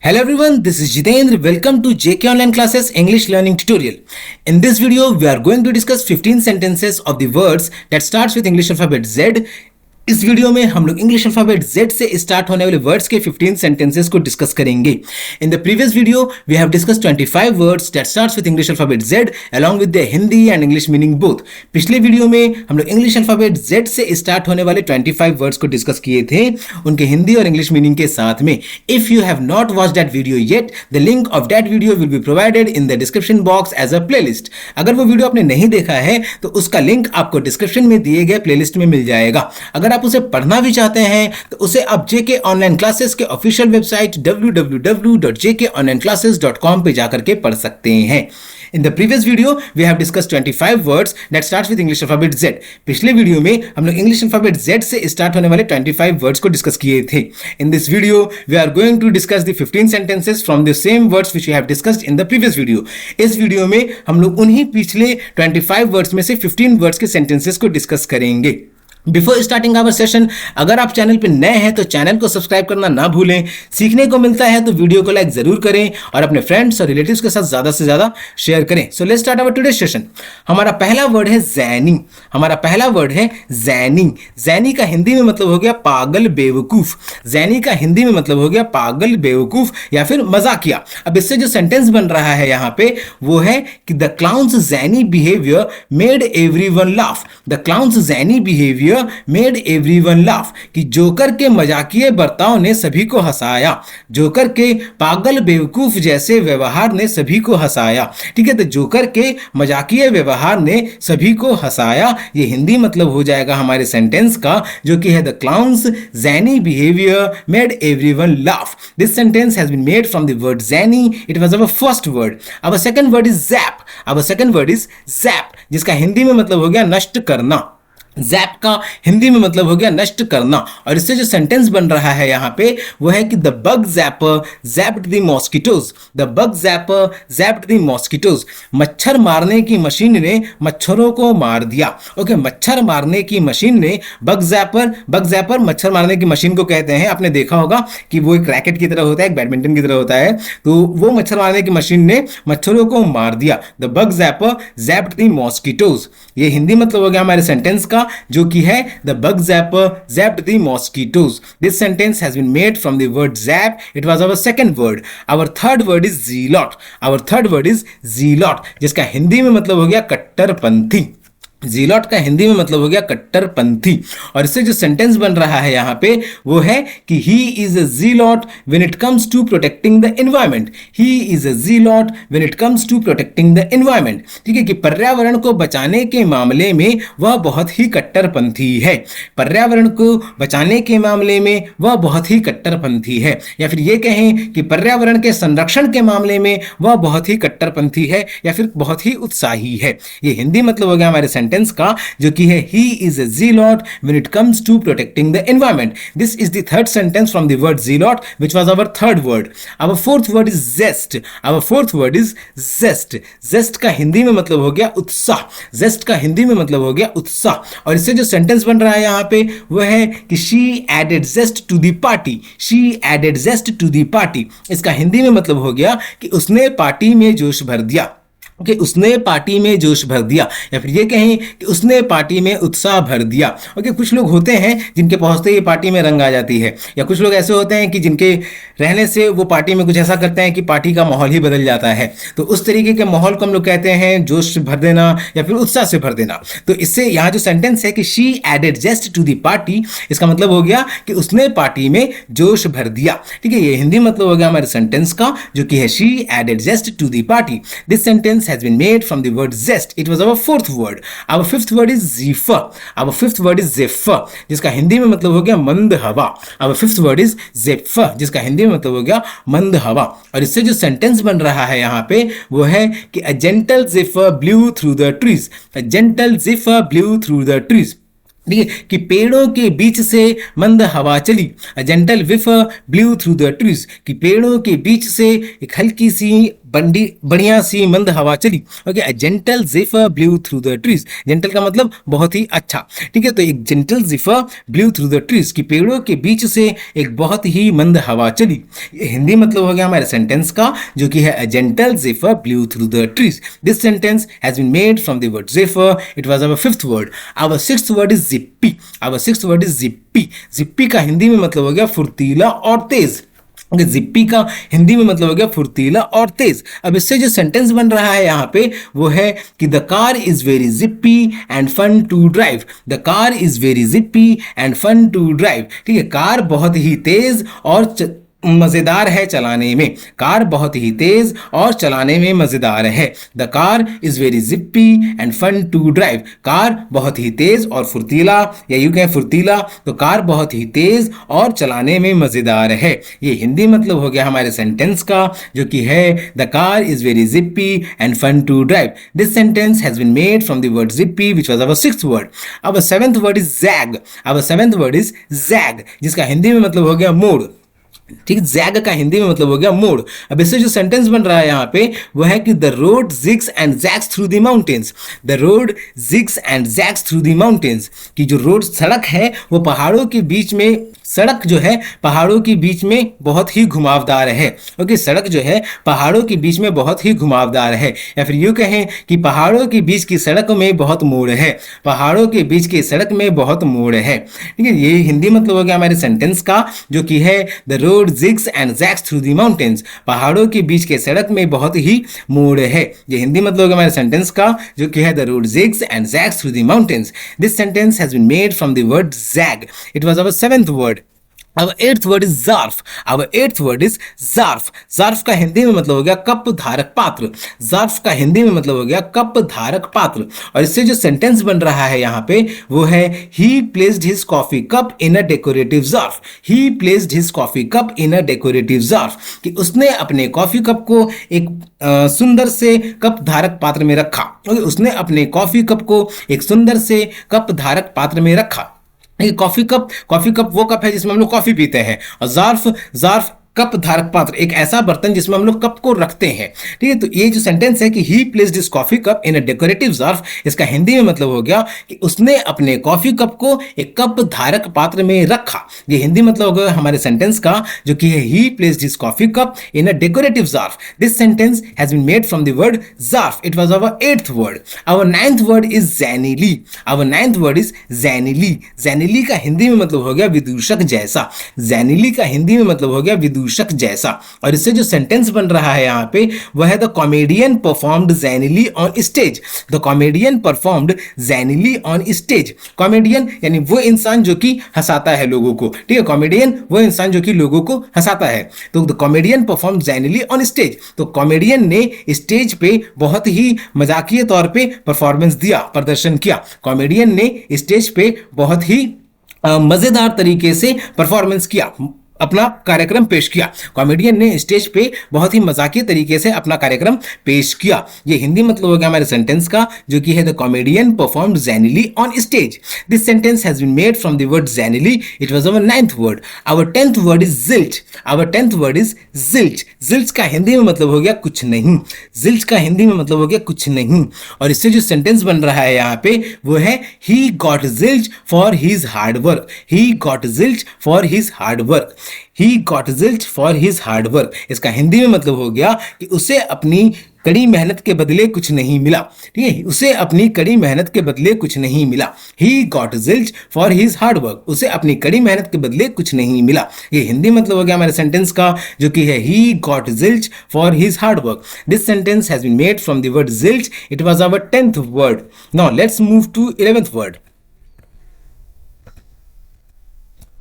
Hello everyone, this is Jitendra. Welcome to JK Online Classes English Learning Tutorial. In this video, we are going to discuss 15 sentences of the words that starts with English alphabet Z. इस video में हम लोग English alphabet Z से start होने वाले words के 15 sentences को discuss करेंगे. In the previous video we have discuss 25 words that starts with English alphabet Z along with the Hindi and English meaning both. पिछले वीडियो में हम लोग इंग्लिश अल्फाबेट Z से स्टार्ट होने वाले 25 वर्ड्स को डिस्कस किए थे उनके हिंदी और इंग्लिश मीनिंग के साथ में. If you have not watch that video yet, the link of that video will be provided in the description box as a playlist. अगर वो वीडियो आपने नहीं देखा है तो उसका लिंक आपको डिस्क्रिप्शन में दिए गए प्लेलिस्ट में मिल जाएगा. अगर आप उसे पढ़ना भी चाहते हैं तो उसे आप जेके ऑनलाइन क्लासेस के ऑफिशियल वेबसाइट www.jkonlineclasses.com पे जाकर के पढ़ सकते हैं. In the previous video, we have discussed 25 words that starts with English alphabet Z. पिछले वीडियो में हम लोग इंग्लिश अल्फाबेट Z से स्टार्ट होने वाले 25 वर्ड्स को डिस्कस किए थे. In this video, we are going to discuss the 15 sentences from the same words which we have discussed in the previous video. इस वीडियो में हम लोग उन्हीं पिछले 25 वर्ड्स में से 15 वर्ड्स के सेंटेंसेस को डिस्कस करेंगे. बिफोर स्टार्टिंग आवर सेशन, अगर आप चैनल पर नए हैं तो चैनल को सब्सक्राइब करना ना भूलें. सीखने को मिलता है तो वीडियो को लाइक जरूर करें और अपने फ्रेंड्स और रिलेटिव्स के साथ ज्यादा से ज्यादा शेयर करें. So let's start our today session. हमारा पहला वर्ड है जैनी. हमारा पहला वर्ड है जैनी. जैनी का हिंदी में मतलब हो गया पागल बेवकूफ. जैनी का हिंदी में मतलब हो गया पागल बेवकूफ या फिर मजाकिया. अब इससे जो सेंटेंस बन रहा है यहाँ पे वो है कि the clown's zany behaviour made everyone laugh. The clown's zany behaviour made everyone laugh. कि जोकर के मजाकिये बर्ताव ने सभी को हंसाया. जोकर के पागल बेवकूफ जैसे व्यवहार ने सभी को हंसाया. ठीक है, तो जोकर के मजाकिये व्यवहार ने सभी को हंसाया. ये हिंदी मतलब हो जाएगा हमारे सेंटेंस का जो कि है the clown's zany behaviour made everyone laugh. This sentence has been made from the word zany. It was our first word. Our second word is zap. Our second word is zap जिसका हिंदी में मतलब हो गया नष्ट करना. JAP का हिंदी में मतलब हो गया नष्ट करना. और इससे जो सेंटेंस बन रहा है यहाँ पे वो है कि the bug zapper zapped the mosquitoes. The bug zapper zapped the mosquitoes. मच्छर मारने की मशीन ने मच्छरों को मार दिया. ओके, मच्छर मारने की मशीन ने बग जैपर मच्छर मारने की मशीन को कहते हैं. आपने देखा होगा कि वो एक रैकेट की तरह होता है, एक बैडमिंटन की तरह होता है. तो वो मच्छर मारने की मशीन ने मच्छरों को मार दिया. The bug zapper zapped the mosquitoes. ये हिंदी मतलब हो गया हमारे सेंटेंस का जो कि है the bug zapper zapped the mosquitoes. This sentence has been made from the word zap. It was our second word. Our third word is zealot. Our third word is zealot जिसका हिंदी में मतलब हो गया कट्टरपंथी. जीलॉट का हिंदी में मतलब हो गया कट्टरपंथी. और इससे जो सेंटेंस बन रहा है यहाँ पे वो है कि he is a zealot when it comes to protecting the environment. He is a zealot when it comes to protecting the environment. ठीक है, कि पर्यावरण को बचाने के मामले में वह बहुत ही कट्टरपंथी है. पर्यावरण को बचाने के मामले में वह बहुत ही कट्टरपंथी है. या फिर ये कहें कि पर्यावरण के संरक्षण के मामले में वह बहुत ही कट्टरपंथी है या फिर बहुत ही उत्साही है. ये हिंदी मतलब हो गया हमारे सेंटेंस का जो कि है he is a zealot when it comes to protecting the environment. This is the third sentence from the word zealot which was our third word. Our fourth word is zest. Our fourth word is zest. Zest का हिंदी में मतलब हो गया उत्साह. Zest का हिंदी में मतलब हो गया उत्साह. और इससे जो सेंटेंस बन रहा है यहाँ पे वो है कि she added zest to the party. She added zest to the party. इसका हिंदी में मतलब हो गया कि उसने पार्टी में जोश भर दिया. ओके, उसने पार्टी में जोश भर दिया. या फिर ये कहें कि उसने पार्टी में उत्साह भर दिया. ओके, कुछ लोग होते हैं जिनके पहुंचते ही पार्टी में रंग आ जाती है. या कुछ लोग ऐसे होते हैं कि जिनके रहने से वो पार्टी में कुछ ऐसा करते हैं कि पार्टी का माहौल ही बदल जाता है. तो उस तरीके के माहौल को हम लोग कहते हैं जोश भर देना या फिर उत्साह से भर देना. तो इससे यहाँ जो सेंटेंस है कि she added zest to the party, इसका मतलब हो गया कि उसने पार्टी में जोश भर दिया. ठीक है, ये हिंदी मतलब हो गया हमारे सेंटेंस का जो कि है she added zest to the party. This sentence has been made from the word zest. It was our fourth word. Our fifth word is zephyr. Our fifth word is zephyr जिसका हिंदी में मतलब हो गया मंद हवा. Our fifth word is zephyr जिसका हिंदी में मतलब हो गया मंद हवा. और इससे जो सेंटेंस बन रहा है यहाँ पे वो है कि a gentle zephyr blew through the trees. A gentle zephyr blew through the trees. ठीक है, कि पेड़ों के बीच से मंद हवा चली. A gentle zephyr blew through the trees. कि पेड़ों के बीच से एक हल्की सी बंडी बढ़िया सी मंद हवा चली। Okay, a gentle zephyr blew through the trees. Gentle का मतलब बहुत ही अच्छा, ठीक है। तो एक gentle zephyr blew through the trees की पेड़ों के बीच से एक बहुत ही मंद हवा चली। ये हिंदी मतलब हो गया हमारे सेंटेंस का, जो कि है a gentle zephyr blew through the trees. This sentence has been made from the word zephyr. It was our fifth word. Our sixth word is zippy. Our sixth word is zippy. Zippy का हिंदी में मतलब हो गया फुर्तीला और तेज। जिप्पी का हिंदी में मतलब हो गया फुर्तीला और तेज। अब इससे जो सेंटेंस बन रहा है यहाँ पे वो है कि the car is very zippy and fun to drive. The car is very zippy and fun to drive, ठीक है। कार बहुत ही तेज और मजेदार है चलाने में। कार बहुत ही तेज और चलाने में मजेदार है। The car is very zippy and fun to drive. Car बहुत ही तेज और फुर्तीला, या यूं कहें फुर्तीला, तो कार बहुत ही तेज और चलाने में मजेदार है। ये हिंदी मतलब हो गया हमारे सेंटेंस का, जो कि है the car is very zippy and fun to drive. This sentence has been made from the word zippy which was our sixth word. Our seventh word is zag. Our seventh word is zag, जिसका हिंदी में मतलब हो गया मोड़, ठीक है। Zag का हिंदी में मतलब हो गया मोड़। अब इससे जो सेंटेंस बन रहा है यहाँ पे वो है कि the road zigs and zags through the mountains. The road zigs and zags through the mountains, कि जो रोड सड़क है वो पहाड़ों के बीच में, सड़क जो है पहाड़ों के बीच में बहुत ही घुमावदार है। ओके, सड़क जो है पहाड़ों के बीच में बहुत ही घुमावदार है, या फिर यूं कहें कि पहाड़ों के बीच की सड़क में बहुत मोड़ है। पहाड़ों के बीच की सड़क में बहुत मोड़ है, ठीक है। ये हिंदी मतलब हो गया हमारे सेंटेंस का, जो कि है the road zigs and zags through the mountains. पहाड़ों के बीच के सड़क में बहुत ही मोड़ है। ये हिंदी मतलब हो गया हमारे सेंटेंस का, जो कि है the road zigs and zags through the mountains. This sentence has been made from the word zag. It was our seventh word. Our eighth word is zarf. Our eighth word is zarf. zarf का हिंदी में मतलब हो गया cup धारक पात्र। zarf का हिंदी में मतलब हो गया कप धारक पात्र। और इससे जो सेंटेंस बन रहा है यहाँ पे वो है he placed his coffee cup in a decorative zarf. He placed his coffee cup in a decorative zarf, कि उसने अपने कॉफी कप को एक सुंदर से कप धारक पात्र में रखा। उसने अपने कॉफी कप को एक सुंदर से कप धारक पात्र में रखा। कॉफी कप वो कप है जिसमें हम लोग कॉफी पीते हैं, और जार्फ कप धारक पात्र एक ऐसा बर्तन जिसमें हम लोग कप को रखते हैं, ठीक है। तो ये जो सेंटेंस है कि he placed his coffee cup in a decorative zarf, इसका हिंदी में मतलब हो गया कि उसने अपने कॉफी कप को एक कप धारक पात्र में रखा। ये हिंदी मतलब हो गया हमारे सेंटेंस का, जो कि है he placed his coffee cup in a decorative zarf. This sentence has been made from the word zarf. It was our eighth word. Our ninth word is zanily. Our ninth word is zanily. Zanily का हिंदी में मतलब हो गया विदूषक जैसा। जैनिली का हिंदी में मतलब हो गया विदूषक जैसा। और इससे जो सेंटेंस बन रहा है यहाँ पे वह है the comedian performed zanily on stage. The comedian performed zanily on stage. Comedian यानी वो इंसान जो कि हंसाता है लोगों को, ठीक है। कॉमेडियन वो इंसान जो कि लोगों को हंसाता है। तो the comedian performed zanily on stage, तो कॉमेडियन ने स्टेज पे बहुत ही मजाकिया तौर पे परफॉर्मेंस दिया, प्रदर्शन किया। कॉमेडियन ने स्टेज पे बहुत ही मजेदार तरीके से परफॉर्मेंस किया, अपना कार्यक्रम पेश किया। कॉमेडियन ने स्टेज पे बहुत ही मजाकिया तरीके से अपना कार्यक्रम पेश किया। ये हिंदी मतलब हो गया हमारे सेंटेंस का, जो कि है the comedian performed zanily on stage. This sentence has been made from the word zanily. It was our ninth word. Our tenth word is zilch. Our tenth word is zilch. Zilch का हिंदी में मतलब हो गया कुछ नहीं। जिल्ट का हिंदी में मतलब हो गया कुछ नहीं। और इससे जो सेंटेंस बन रहा है यहाँ पे वो है he got zilch for his hard work. He got zilch for his hard work. He got zilch for his hard work। इसका हिंदी में मतलब हो गया कि उसे अपनी कड़ी मेहनत के बदले कुछ नहीं मिला, ठीक है। उसे अपनी कड़ी मेहनत के बदले कुछ नहीं मिला। He got zilch for his hard work। उसे अपनी कड़ी मेहनत के बदले कुछ नहीं मिला। ये हिंदी मतलब हो गया हमारे सेंटेंस का, जो कि है he got zilch for his hard work। This sentence has been made from the word zilch। It was our 10th word। Now let's move to 11th word।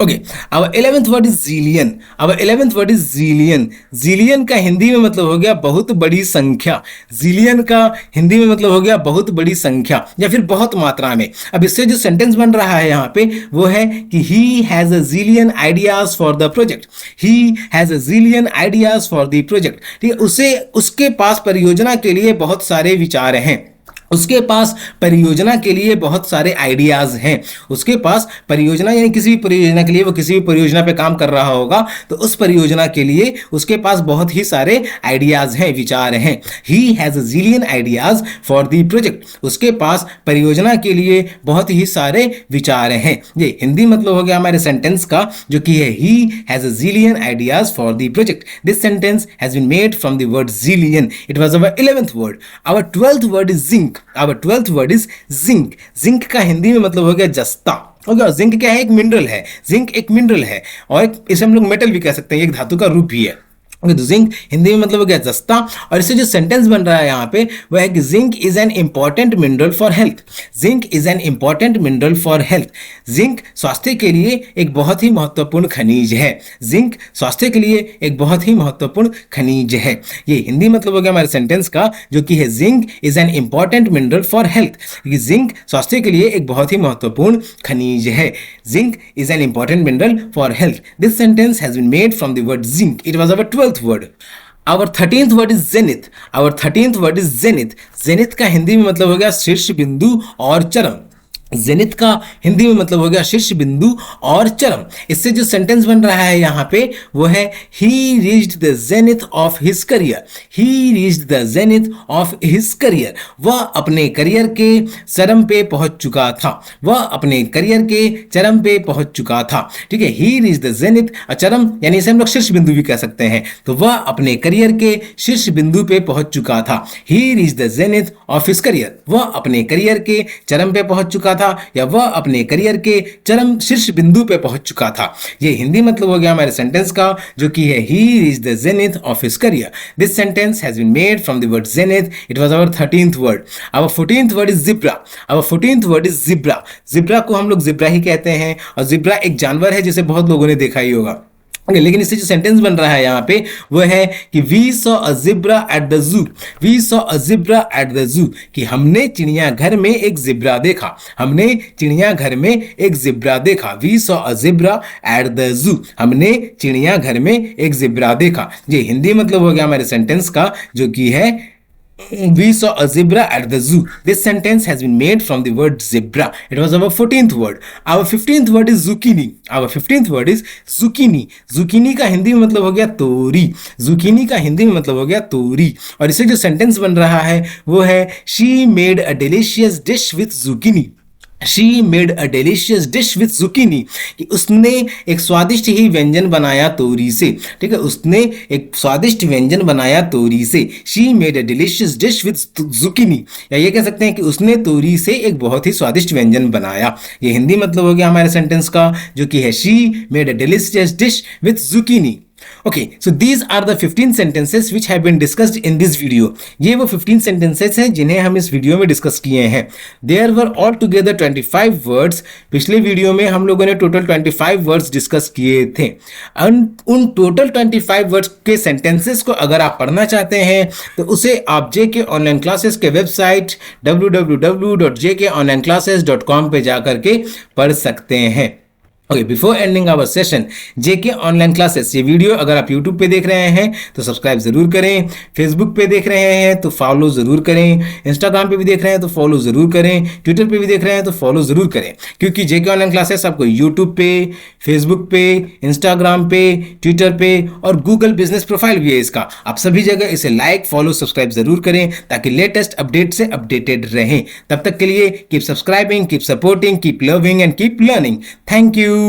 Okay, our 11th word is zillion। our 11th word is zillion। zillion का हिंदी में मतलब हो गया बहुत बड़ी संख्या। zillion का हिंदी में मतलब हो गया बहुत बड़ी संख्या या फिर बहुत मात्रा में। अब इससे जो सेंटेंस बन रहा है यहाँ पे वो है कि he has a zillion ideas for the project। he has a zillion ideas for the project, ठीक है। उसे उसके पास परियोजना के लिए बहुत सारे विचार हैं। उसके पास परियोजना के लिए बहुत सारे आइडियाज हैं। उसके पास परियोजना यानी किसी भी परियोजना के लिए, वो किसी भी परियोजना पे काम कर रहा होगा तो उस परियोजना के लिए उसके पास बहुत ही सारे आइडियाज हैं, विचार हैं। He has a zillion ideas for the project. उसके पास परियोजना के लिए बहुत ही सारे विचार हैं। ये हिंदी मतलब हो गया हमारे सेंटेंस का, जो कि है he has a zillion ideas for the project. This sentence has been made from the word zillion. It was our 11th word. Our 12th word is zinc. Our 12th word is zinc. Zinc का हिंदी में मतलब हो गया जस्ता। हो गया। Zinc क्या है? एक मिनरल है। जिंक एक मिनरल है और इसे हम लोग मेटल भी कह सकते हैं, एक धातु का रूप भी है। तो जिंक हिंदी में मतलब हो गया जस्ता। और इससे जो सेंटेंस बन रहा है यहाँ पे वह है कि zinc is an important mineral for health. Zinc is an important mineral for health. Zinc स्वास्थ्य के लिए एक बहुत ही महत्वपूर्ण खनिज है। जिंक स्वास्थ्य के लिए एक बहुत ही महत्वपूर्ण खनिज है। ये हिंदी मतलब हो गया हमारे सेंटेंस का, जो कि है zinc is an important mineral for health. Zinc स्वास्थ्य के लिए एक बहुत ही महत्वपूर्ण खनिज है। Zinc is an important mineral for health. This sentence has been made from the word zinc. It was our 12th word. Our 13th word is zenith. Our 13th word is zenith. Zenith का हिंदी में मतलब हो गया शीर्ष बिंदु और चरम। Zenith का हिंदी में मतलब हो गया शीर्ष बिंदु और चरम। इससे जो सेंटेंस बन रहा है यहाँ पे वो है he reached the zenith of his career. He reached the zenith of his career. वह अपने करियर के चरम पे पहुंच चुका था। वह अपने करियर के चरम पे पहुंच चुका था। ठीक है। ही रीच्ड द जेनिथ, चरम यानी इसे हम लोग शीर्ष बिंदु भी कह सकते हैं। तो वह अपने करियर के शीर्ष बिंदु पे पहुंच चुका था। ही reached the zenith of his career. वह अपने करियर के चरम पे पहुंच चुका था या वह अपने करियर के चरम शीर्ष बिंदु पे पहुंच चुका था। ये हिंदी मतलब हो गया हमारे सेंटेंस का, जो कि है he reached the zenith of his career. This sentence has been made from the word zenith. It was our 13th word. Our 14th word is zebra. Our 14th word is zebra. Zebra को हम लोग zebra ही कहते हैं और zebra एक जानवर है जिसे बहुत लोगों ने देखा ही होगा। लेकिन इससे जो सेंटेंस बन रहा है यहाँ पे वो है कि we saw a zebra at the zoo. We saw a zebra at the zoo, कि हमने चिड़ियाघर में एक जिब्रा देखा। हमने चिड़ियाघर में एक जिब्रा देखा। We saw a zebra at the zoo. हमने चिड़ियाघर में एक जिब्रा देखा। ये हिंदी मतलब हो गया हमारे सेंटेंस का, जो कि है we saw a zebra at the zoo. This sentence has been made from the word zebra. It was our 14th word. Our 15th word is zucchini. Our 15th word is zucchini. Zucchini का हिंदी में मतलब हो गया तोरी। zucchini का हिंदी में मतलब हो गया तोरी। और इसे जो सेंटेंस बन रहा है वो है she made a delicious dish with zucchini. She made a delicious dish with zucchini. कि उसने एक स्वादिष्ट ही व्यंजन बनाया तोरी से। ठीक है। उसने एक स्वादिष्ट व्यंजन बनाया तोरी से। She made a delicious dish with zucchini. या ये कह सकते हैं कि उसने तोरी से एक बहुत ही स्वादिष्ट व्यंजन बनाया। ये हिंदी मतलब हो गया हमारे सेंटेंस का, जो कि है She made a delicious dish with zucchini. Okay, so these are the 15 sentences which have been discussed in this video. ये वो 15 sentences हैं जिन्हें हम इस वीडियो में डिस्कस किए हैं। There were all together 25 words. पिछले वीडियो में हम लोगों ने टोटल 25 वर्ड्स डिस्कस किए थे। उन टोटल 25 वर्ड्स के सेंटेंसेस को अगर आप पढ़ना चाहते हैं तो उसे आप जेके ऑनलाइन क्लासेस के वेबसाइट www.jkonlineclasses.com पे जा करके पढ़ सकते हैं। Okay, before ending our session, JK online classes ये वीडियो अगर आप यूट्यूब पे देख रहे हैं तो सब्सक्राइब जरूर करें, फेसबुक पे देख रहे हैं तो फॉलो जरूर करें, इंस्टाग्राम पे भी देख रहे हैं तो फॉलो जरूर करें, ट्विटर पे भी देख रहे हैं तो फॉलो जरूर करें, क्योंकि जेके ऑनलाइन क्लासेस आपको यूट्यूब पे, फेसबुक पे, इंस्टाग्राम पे, ट्विटर पे और गूगल बिजनेस प्रोफाइल भी है इसका। आप सभी जगह इसे लाइक, फॉलो, सब्सक्राइब जरूर करें ताकि लेटेस्ट अपडेट से अपडेटेड रहें। तब तक के लिए keep subscribing, keep supporting, keep loving and keep learning. Thank you.